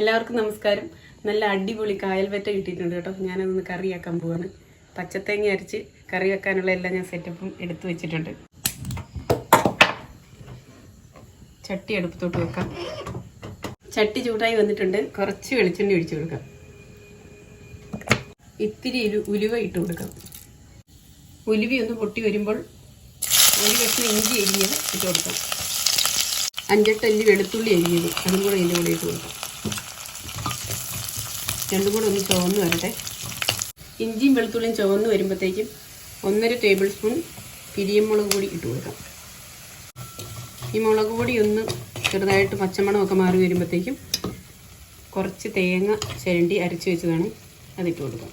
എല്ലാവർക്കും നമസ്കാരം. നല്ല അടിപൊളി കായൽവറ്റ കിട്ടിയിട്ടുണ്ട് കേട്ടോ. ഞാനതൊന്ന് കറിയാക്കാൻ പോവാണ്. പച്ചത്തേങ്ങ അരച്ച് കറി വെക്കാനുള്ള എല്ലാം ഞാൻ സെറ്റപ്പും എടുത്തു വെച്ചിട്ടുണ്ട്. ചട്ടി അടുപ്പത്തോട്ട് വെക്കാം. ചട്ടി ചൂടായി വന്നിട്ടുണ്ട്. കുറച്ച് വെളിച്ചെണ്ണ ഒഴിച്ചു കൊടുക്കാം. ഇത്തിരി ഉലുവ ഇട്ട് കൊടുക്കാം. ഉലുവി ഒന്ന് പൊട്ടി വരുമ്പോൾ ഒരു കഷ്ണം ഇഞ്ചി അരിഞ്ഞത് ഇട്ട് കൊടുക്കാം. 5-8 അല്ലി വെളുത്തുള്ളി അരിഞ്ഞത് അതും കൂടെ ഇതിൻ്റെ കൂടെ ഇട്ട് കൊടുക്കാം. രണ്ടും കൂടെ ഒന്ന് ചുവന്ന് വരട്ടെ. ഇഞ്ചിയും വെളുത്തുള്ളിയും ചുവന്ന് വരുമ്പോഴത്തേക്കും 1.5 ടേബിൾ സ്പൂൺ പിരിയമുളക് പൊടി ഇട്ട് കൊടുക്കാം. ഈ മുളക് പൊടി ഒന്ന് ചെറുതായിട്ട് പച്ചമണമൊക്കെ മാറി വരുമ്പോഴത്തേക്കും കുറച്ച് തേങ്ങ ചിരണ്ടി അരച്ച് വെച്ചതാണ് അതിട്ട് കൊടുക്കാം.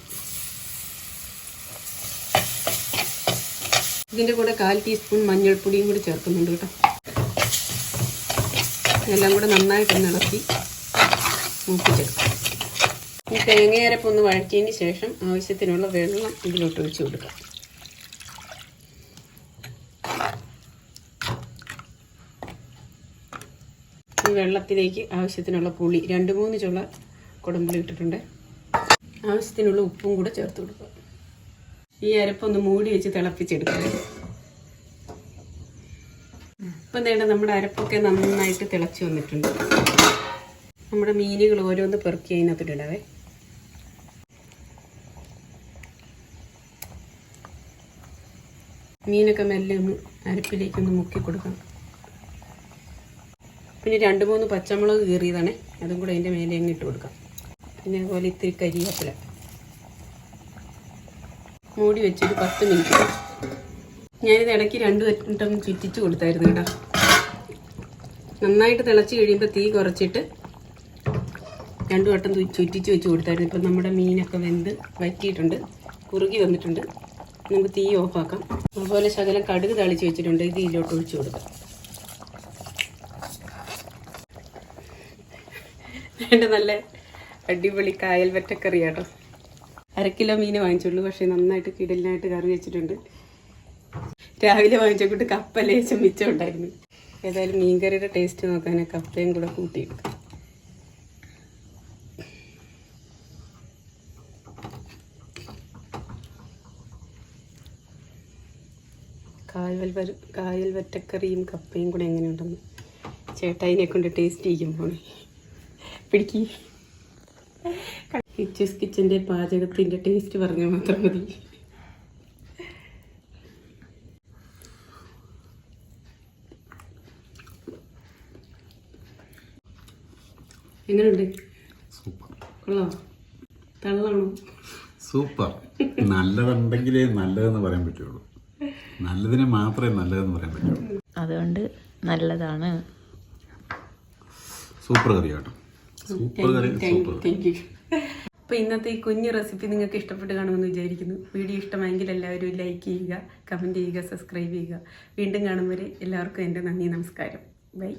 ഇതിൻ്റെ കൂടെ 1/4 ടീസ്പൂൺ മഞ്ഞൾപ്പൊടിയും കൂടി ചേർക്കുന്നുണ്ട് കേട്ടോ. എല്ലാം കൂടെ നന്നായിട്ടൊന്ന് ഇളക്കി മൂപ്പിച്ചെടുക്കാം. ഈ തേങ്ങയരപ്പൊന്ന് വഴറ്റിയതിന് ശേഷം ആവശ്യത്തിനുള്ള വെള്ളം ഇതിലോട്ട് ഒഴിച്ച് കൊടുക്കാം. ഈ വെള്ളത്തിലേക്ക് ആവശ്യത്തിനുള്ള പുളി 2-3 ചുള കുടമ്പുളി ഇട്ടിട്ടുണ്ട്. ആവശ്യത്തിനുള്ള ഉപ്പും കൂടെ ചേർത്ത് കൊടുക്കുക. ഈ അരപ്പൊന്ന് മൂടി വെച്ച് തിളപ്പിച്ചെടുക്കുക. ഇപ്പം വേണ്ട നമ്മുടെ അരപ്പൊക്കെ നന്നായിട്ട് തിളച്ച് വന്നിട്ടുണ്ട്. നമ്മുടെ മീനുകൾ ഓരോന്ന് പെറുക്കി അതിനകത്തിടാവേ. മീനൊക്കെ മെല്ലെ ഒന്ന് അരപ്പിലേക്കൊന്ന് മുക്കി കൊടുക്കാം. പിന്നെ 2-3 പച്ചമുളക് കീറിയതാണേ, അതും കൂടെ അതിൻ്റെ മേലെ അങ്ങ് ഇട്ട് കൊടുക്കാം. പിന്നെ അതുപോലെ ഇത്തിരി കരിവേപ്പില മൂടി വെച്ചൊരു 10 മിനിറ്റ്. ഞാനിത് ഇടയ്ക്ക് 2 വട്ടം ചുറ്റിച്ച് കൊടുത്തായിരുന്നു കേട്ടോ. നന്നായിട്ട് തിളച്ച് കഴിയുമ്പോൾ തീ കുറച്ചിട്ട് 2 വട്ടം ചുറ്റിച്ച് വെച്ച് കൊടുത്തായിരുന്നു. ഇപ്പം നമ്മുടെ മീനൊക്കെ വെന്ത് വറ്റിയിട്ടുണ്ട്, കുറുകി വന്നിട്ടുണ്ട്. നമുക്ക് തീ ഓഫാക്കാം. അതുപോലെ ശകലം കടുക് തളിച്ച് വെച്ചിട്ടുണ്ട്, ഇത് ഇതിലോട്ട് ഒഴിച്ച് കൊടുക്കാം. വേണ്ട നല്ല അടിപൊളി കായൽ വറ്റക്കറി കേട്ടോ. 1/2 കിലോ മീൻ വാങ്ങിച്ചുള്ളൂ, പക്ഷേ നന്നായിട്ട് കിടലിനായിട്ട് കറി വെച്ചിട്ടുണ്ട്. രാവിലെ വാങ്ങിച്ചോട്ട് കപ്പ ലേശം മിച്ചം ഉണ്ടായിരുന്നു. ഏതായാലും മീൻകറിയുടെ ടേസ്റ്റ് നോക്കാൻ കപ്പയും കൂടെ കൂട്ടിയെടുക്കാം. കായൽ വറ്റക്കറിയും കപ്പയും കൂടെ എങ്ങനെയുണ്ടെന്ന് ചേട്ടായിനെ കൊണ്ട് ടേസ്റ്റ് ചെയ്യുമ്പോൾ പിടിക്കി. കിച്ചസ് കിച്ചൻ്റെ പാചകത്തിൻ്റെ ടേസ്റ്റ് പറഞ്ഞാൽ മാത്രം മതി. എങ്ങനെയുണ്ട്? സൂപ്പർ. കൊള്ളാം? തള്ളാണോ? സൂപ്പർ. നല്ലതുണ്ടെങ്കിലേ നല്ലതെന്ന് പറയാൻ പറ്റുള്ളൂ. നല്ലതിനെ മാത്രമേ നല്ലതെന്ന് പറയാൻ പറ്റുള്ളൂ. അതുകൊണ്ട് നല്ലതാണ്. സൂപ്പർ കറി കേട്ടോ. Super curry. Thank you. അപ്പോൾ ഇന്നത്തെ ഈ കുഞ്ഞു റെസിപ്പി നിങ്ങൾക്ക് ഇഷ്ടപ്പെട്ട് കാണുമെന്ന് വിചാരിക്കുന്നു. വീഡിയോ ഇഷ്ടമായെങ്കിൽ എല്ലാവരും ലൈക്ക് ചെയ്യുക, കമൻറ്റ് ചെയ്യുക, സബ്സ്ക്രൈബ് ചെയ്യുക. വീണ്ടും കാണും വരെ എല്ലാവർക്കും എൻ്റെ നന്ദി, നമസ്കാരം. ബൈ.